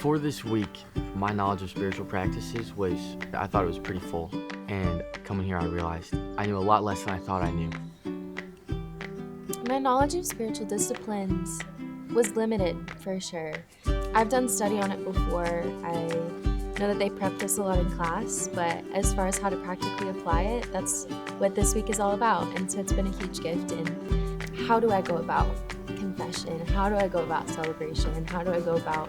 For this week, my knowledge of spiritual practices I thought it was pretty full. And coming here, I realized I knew a lot less than I thought I knew. My knowledge of spiritual disciplines was limited, for sure. I've done study on it before. I know that they prep us a lot in class, but as far as how to practically apply it, that's what this week is all about. And so it's been a huge gift in how do I go about confession? How do I go about celebration? How do I go about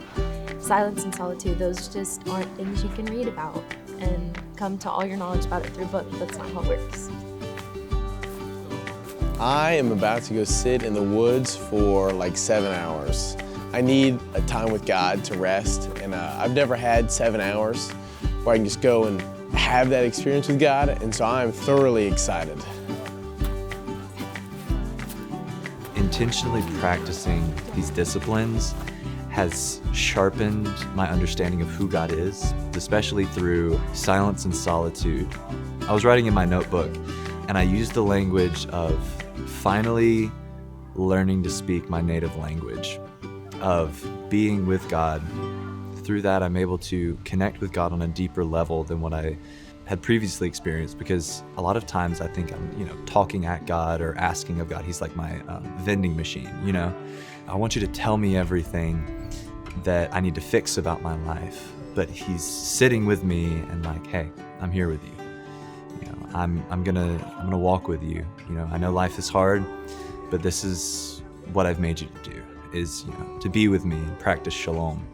silence and solitude? Those just aren't things you can read about and come to all your knowledge about it through a book. That's not how it works. I am about to go sit in the woods for like 7 hours. I need a time with God to rest, and I've never had 7 hours where I can just go and have that experience with God, and so I'm thoroughly excited. Intentionally practicing these disciplines has sharpened my understanding of who God is, especially through silence and solitude. I was writing in my notebook, and I used the language of finally learning to speak my native language, of being with God. Through that, I'm able to connect with God on a deeper level than what I had previously experienced, because a lot of times I think I'm, talking at God or asking of God. He's like my vending machine, I want you to tell me everything that I need to fix about my life, but he's sitting with me and like, hey, I'm here with you. I'm gonna walk with you. I know life is hard, but this is what I've made you to do, is to be with me and practice shalom.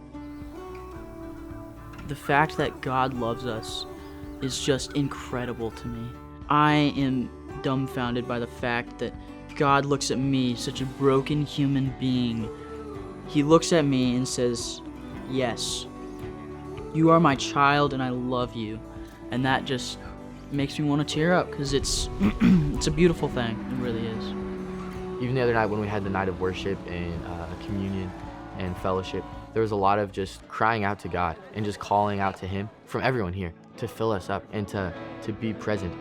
The fact that God loves us is just incredible to me. I am dumbfounded by the fact that God looks at me, such a broken human being. He looks at me and says, yes, you are my child and I love you. And that just makes me want to tear up, because it's a beautiful thing. It really is. Even the other night when we had the night of worship and communion and fellowship, there was a lot of just crying out to God and just calling out to him from everyone here to fill us up and to be present.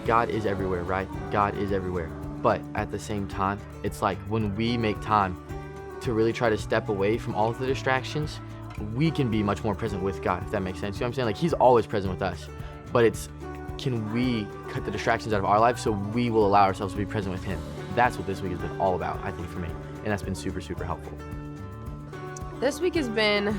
God is everywhere, right? God is everywhere. But at the same time, it's like when we make time to really try to step away from all of the distractions, we can be much more present with God, if that makes sense. You know what I'm saying? Like, he's always present with us, but it's, can we cut the distractions out of our life so we will allow ourselves to be present with him? That's what this week has been all about, I think, for me. And that's been super, super helpful. This week has been,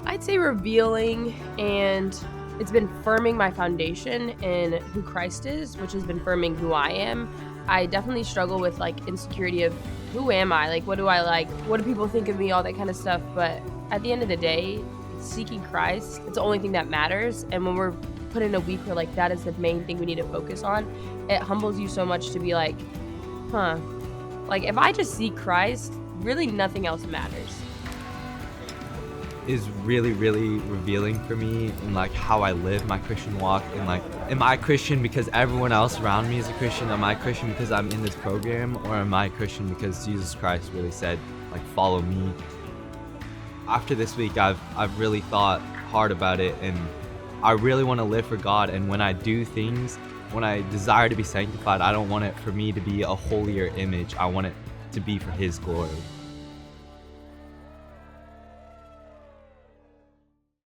I'd say revealing, and it's been firming my foundation in who Christ is, which has been firming who I am. I definitely struggle with insecurity of who am I? What do I like? What do people think of me? All that kind of stuff. But at the end of the day, seeking Christ, it's the only thing that matters. And when we're put in a week where that is the main thing we need to focus on, it humbles you so much to be like, if I just seek Christ, really nothing else matters. Is really, really revealing for me in how I live my Christian walk, and am I Christian because everyone else around me is a Christian? Am I Christian because I'm in this program, or am I Christian because Jesus Christ really said follow me? After this week, I've really thought hard about it, and I really want to live for God. And when I do things, when I desire to be sanctified, I don't want it for me to be a holier image. I want it to be for his glory.